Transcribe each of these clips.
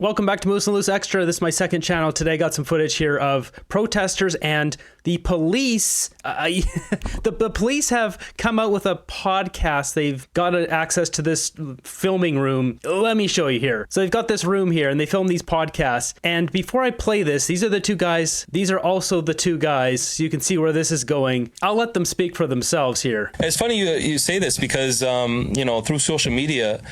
Welcome back to Moose and Loose Extra. This is my second channel. Today I got some footage here of protesters and the police. The police have come out with a podcast. They've got access to this filming room. Let me show you here. So they've got this room here and they film these podcasts. And before I play this, these are the two guys. These are also the two guys. So you can see where this is going. I'll let them speak for themselves here. It's funny you say this because, through social media,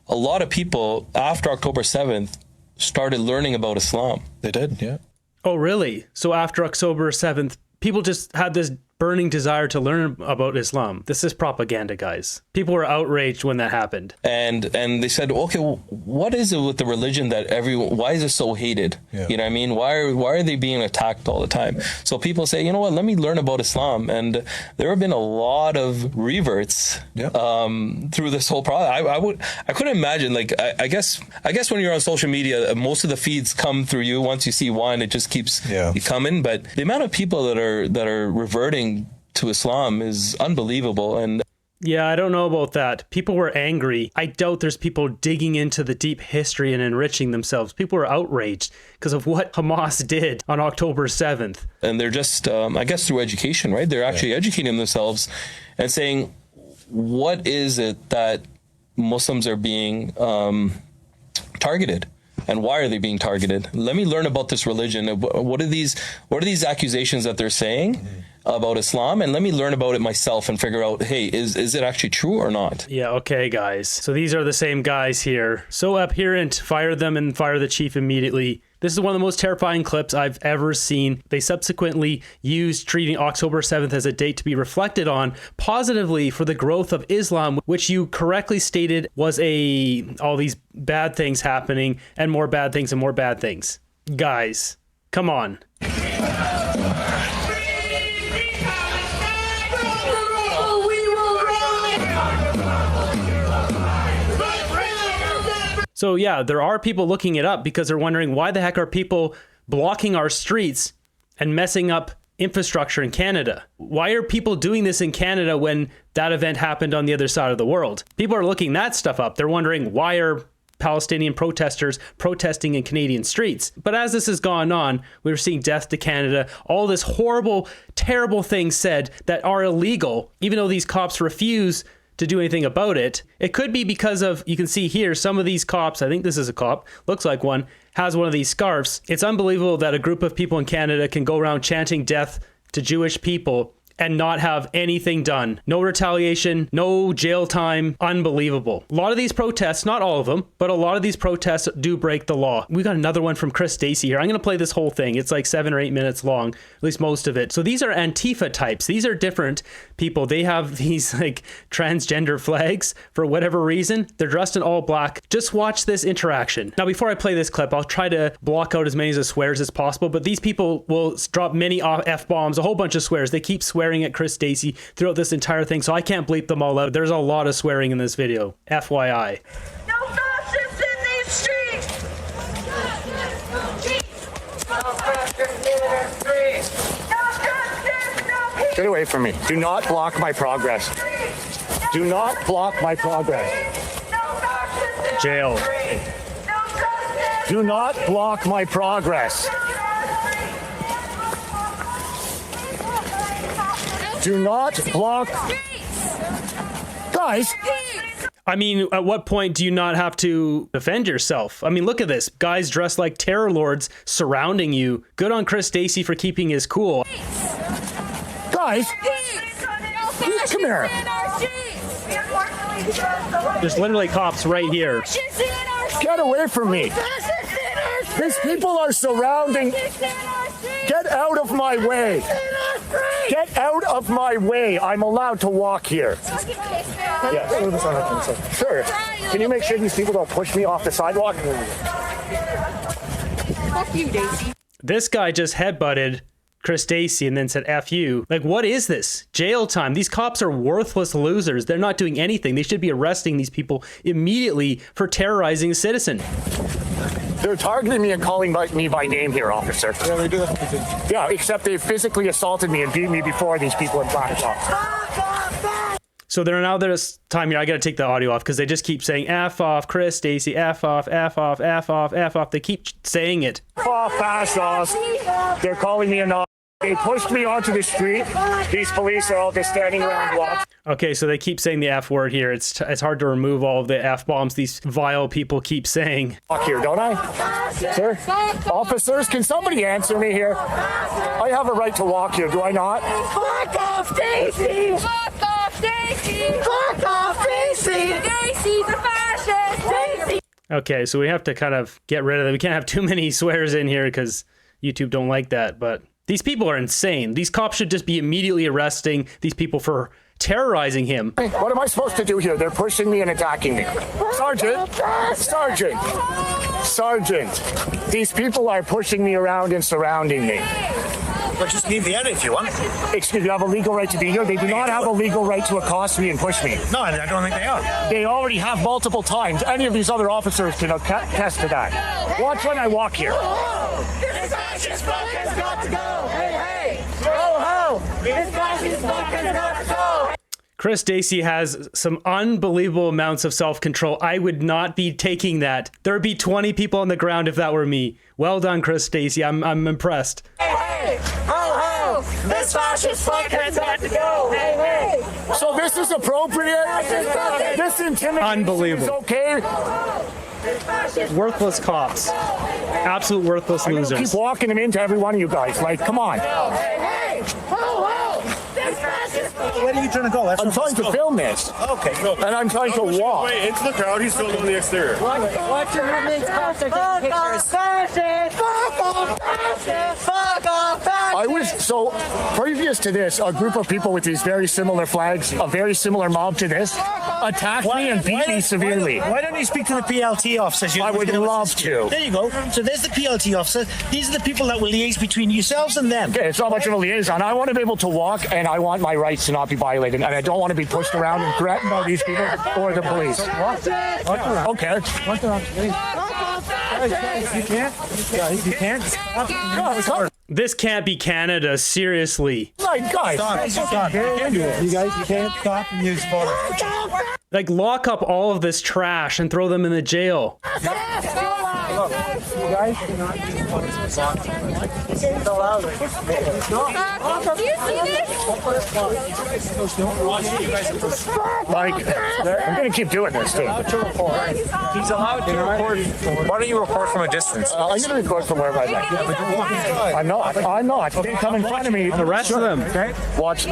a lot of people after October 7th started learning about Islam. They did, yeah. Oh, really? So after October 7th, people just had this burning desire to learn about Islam. This is propaganda, guys. People were outraged when that happened. And they said, okay, well, what is it with the religion that why is it so hated? Yeah. You know what I mean? Why are they being attacked all the time? So people say, you know what, let me learn about Islam. And there have been a lot of reverts through this whole process. I couldn't imagine, I guess when you're on social media, most of the feeds come through you. Once you see one, it just keeps coming. But the amount of people that are reverting to Islam is unbelievable. And yeah, I don't know about that. People were angry. I doubt there's people digging into the deep history and enriching themselves. People were outraged because of what Hamas did on October 7th. And they're just, I guess through education, right? They're actually educating themselves and saying, what is it that Muslims are being targeted? And why are they being targeted? Let me learn about this religion. What are these accusations that they're saying about Islam? And let me learn about it myself and figure out, hey, is it actually true or not? Yeah, okay, guys. So these are the same guys here. So abhorrent, fire them and fire the chief immediately. This is one of the most terrifying clips I've ever seen. They subsequently used treating October 7th as a date to be reflected on positively for the growth of Islam, which you correctly stated was all these bad things happening and more bad things and more bad things. Guys, come on. So yeah, there are people looking it up because they're wondering why the heck are people blocking our streets and messing up infrastructure in Canada? Why are people doing this in Canada when that event happened on the other side of the world? People are looking that stuff up. They're wondering why are Palestinian protesters protesting in Canadian streets? But as this has gone on, we're seeing death to Canada, all this horrible, terrible things said that are illegal, even though these cops refuse to do anything about it. It could be because of, you can see here, some of these cops, I think this is a cop, looks like one, has one of these scarves. It's unbelievable that a group of people in Canada can go around chanting death to Jewish people and not have anything done. No retaliation, no jail time. Unbelievable. A lot of these protests, not all of them, but a lot of these protests do break the law. We got another one from Chris Stacey here. I'm going to play this whole thing. It's like 7 or 8 minutes long, at least most of it. So these are Antifa types. These are different people. They have these like transgender flags for whatever reason. They're dressed in all black. Just watch this interaction. Now, before I play this clip, I'll try to block out as many of the swears as possible, but these people will drop many F-bombs, a whole bunch of swears. They keep swearing at Chris Stacey throughout this entire thing, so I can't bleep them all out. There's a lot of swearing in this video. FYI. No fascists in these streets! No fascists in our streets! No justice, no peace! Get away from me. Do not block my progress. Do not block my progress. No fascists in Jail. our streets! No justice! Do not block my progress. Do not block. Guys. I mean, at what point do you not have to defend yourself? I mean, look at this. Guys dressed like terror lords surrounding you. Good on Chris Stacey for keeping his cool. Guys. Come here. There's literally cops right here. Get away from me. These people are surrounding. Get out of my way. Get out of my way. I'm allowed to walk here. Yes. Sir, can you make sure these people don't push me off the sidewalk? Fuck you, Daisy. This guy just headbutted Chris Stacey and then said, F you. Like, what is this? Jail time. These cops are worthless losers. They're not doing anything. They should be arresting these people immediately for terrorizing a citizen. They're targeting me and calling me by name here, officer. Yeah, they do that. Yeah, except they physically assaulted me and beat me before these people in black tops. So they're now this time here. I got to take the audio off because they just keep saying F off, Chris, Stacey, F off, F off, F off, F off. They keep saying it. F off, fascist. They're calling me a Nazi. They pushed me onto the street. These police are all just standing around watching. Okay, so they keep saying the F word here. It's hard to remove all of the F bombs these vile people keep saying. Walk here, don't I? Sir? Officers, can somebody answer me here? I have a right to walk here, do I not? Fuck off, Stacey! Fuck off, Stacey! Fuck off, Stacey! Stacey's a fascist! Stacey! Okay, so we have to kind of get rid of them. We can't have too many swears in here because YouTube don't like that, but these people are insane. These cops should just be immediately arresting these people for terrorizing him. What am I supposed to do here? They're pushing me and attacking me. Sergeant, these people are pushing me around and surrounding me. But just leave the area if you want. Excuse me, I have a legal right to be here. They do not have a legal right to accost me and push me. No, I don't think they are. They already have multiple times. Any of these other officers can attest to that. Watch when I walk here. This fascist fuck has got to go! Hey, hey! Ho, ho! This fascist fuck has got to go! Chris Stacey has some unbelievable amounts of self-control. I would not be taking that. There would be 20 people on the ground if that were me. Well done, Chris Stacey. I'm impressed. Hey, hey! Ho, ho! This fascist fuck has got to go! Hey, hey! So this is appropriate? This intimidation Unbelievable. is okay? Worthless cops. Absolute worthless losers. Keep walking them into every one of you guys. Like, come on. Hey, hey! Ho, ho! This fascist fuck... Where are you trying to go? I'm trying to film this. Okay, go. And I'm trying to walk. Wait, into the crowd. He's filming the exterior. Watch your movements, cops are taking pictures. Fascist! Fuck off, fascist! Fuck off, fascist! So previous to this, a group of people with these very similar flags, a very similar mob to this, attacked me and beat me severely. Why don't you speak to the PLT officers? I would love to. There you go. So there's the PLT officer. These are the people that will liaise between yourselves and them. Okay, it's not much of a liaison. I want to be able to walk, and I want my rights to not be violated, and I don't want to be pushed around and threatened by these people or the police. Okay. You can't. You can't. This can't be Canada, seriously. Guys. Stop. You can't do it. You guys, you can't stop and use photos. Like, lock up all of this trash and throw them in the jail. You guys cannot use photos. It's allowed. Do you see this? Like, I'm going to keep doing this, too. He's allowed to record. Why don't you record from a distance? I'm going to record from wherever I like. I'm not. They come in front of me. Arrest them. Okay? Watch.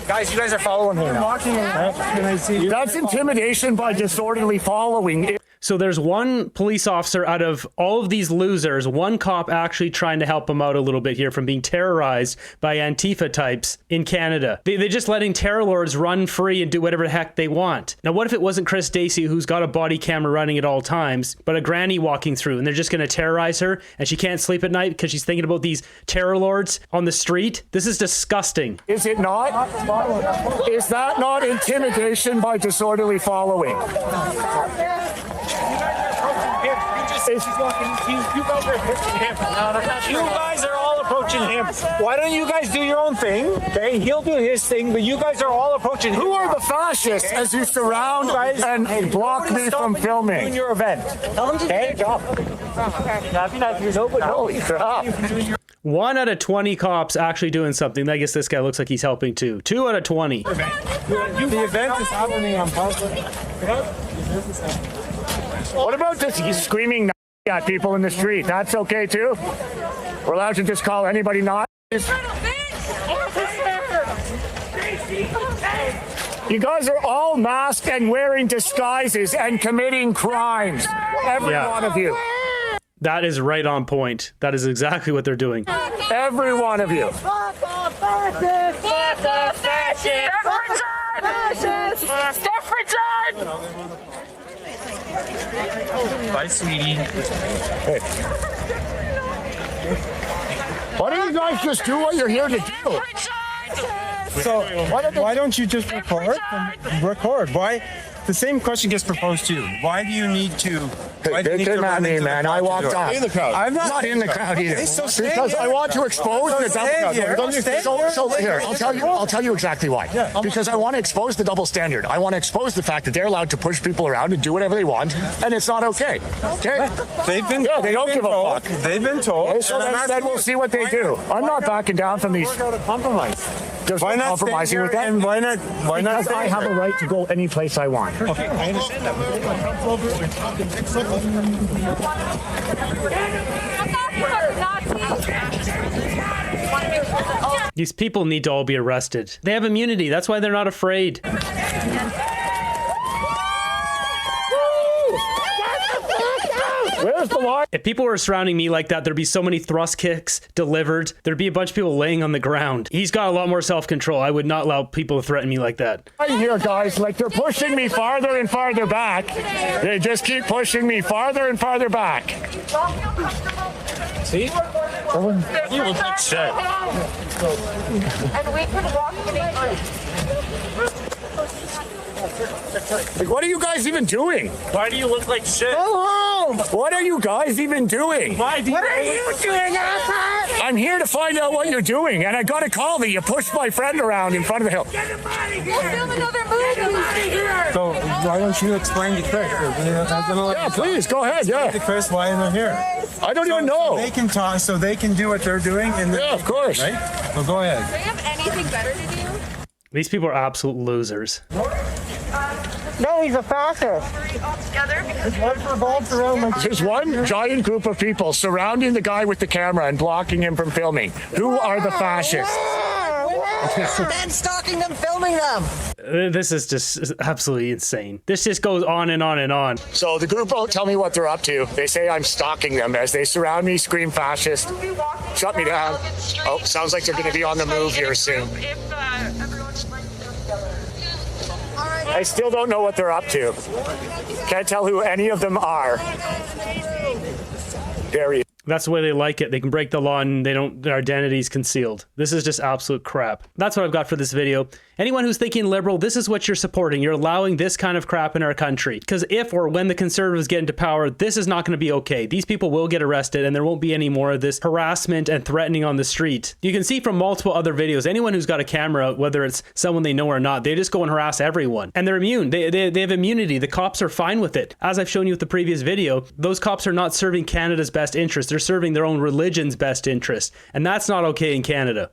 Guys, you guys are following him now. That's intimidation by disorderly following. So there's one police officer out of all of these losers, one cop actually trying to help him out a little bit here from being terrorized by Antifa types in Canada. They're just letting terror lords run free and do whatever the heck they want. Now, what if it wasn't Chris Stacey, who's got a body camera running at all times, but a granny walking through, and they're just going to terrorize her, and she can't sleep at night because she's thinking about these terror lords on the street? This is disgusting. Is it not? Is that not intimidation by disorderly following? You guys are all approaching him. Why don't you guys do your own thing? Okay, he'll do his thing, but you guys are all approaching him. Who are the fascists as you surround and block me from Doing filming? your event. Okay, job. Holy crap. 1 out of 20 cops actually doing something. I guess this guy looks like he's helping too. 2 out of 20. The event is happening on public. What about this screaming at people in the street? That's okay too? We're allowed to just call anybody Nazis? You guys are all masked and wearing disguises and committing crimes. Every one of you. That is right on point. That is exactly what they're doing. Every one of you. Fuck off, fascist! Fuck off, fascist! Fascist! Staffordson! Bye, sweetie. Why don't you guys just do what you're here to do? So why don't you just record? Record. Why? the same question gets proposed to you. Why do you need to? Why do you They need to came at run me, into the man. front I door? walked up. In the crowd. I'm Not in the crowd either. Okay, so stay Because I here. want to expose the stay here. double Stay So here. here, I'll tell you exactly why. Because I want to expose the double standard. I want to expose the fact that they're allowed to push people around and do whatever they want, and it's not okay. Okay? They've been. Yeah, they don't they've give been a told. fuck. They've been told. Okay, so and I'm then asking we'll you, see what they do. I'm not backing down from these. Compromise. There's Why no not stay compromising here with that. and why not? Why not? Because stay I have a here? right to go any place I want. Okay, I understand that. These people need to all be arrested. They have immunity. That's why they're not afraid. Where's the line? If people were surrounding me like that, there'd be so many thrust kicks delivered. There'd be a bunch of people laying on the ground. He's got a lot more self-control. I would not allow people to threaten me like that. Right here, guys, like they're pushing me farther and farther back. They just keep pushing me farther and farther back. See? You look like shit. And we can walk Like, what are you guys even doing? Why do you look like shit? What are you guys even doing? Why do you? What are you doing, asshole? I'm here to find out what you're doing, and I got a call that you pushed my friend around in front of the hill. We'll film another movie. So why don't you explain to Chris? Yeah, please, go ahead, To yeah. Chris, why they're here? I don't even So know. they can talk, so they can do what they're doing. And Yeah, of course. Right? Well, go ahead. Do you have anything better to do? These people are absolute losers. No, he's a fascist. Together? Revolves around like There's one giant group of people surrounding the guy with the camera and blocking him from filming. Who are the fascists? And stalking them, filming them. This is just absolutely insane. This just goes on and on and on. So the group won't tell me what they're up to. They say I'm stalking them as they surround me, scream fascist, shut me down. Oh, sounds like they're going to be on the move here soon. I still don't know what they're up to. Can't tell who any of them are. There he is. That's the way they like it. They can break the law and their identity's concealed. This is just absolute crap. That's what I've got for this video. Anyone who's thinking liberal, this is what you're supporting. You're allowing this kind of crap in our country. Because if or when the conservatives get into power, this is not going to be okay. These people will get arrested and there won't be any more of this harassment and threatening on the street. You can see from multiple other videos, anyone who's got a camera, whether it's someone they know or not, they just go and harass everyone. And they're immune. They have immunity. The cops are fine with it. As I've shown you with the previous video, those cops are not serving Canada's best interest. They're serving their own religion's best interest. And that's not okay in Canada.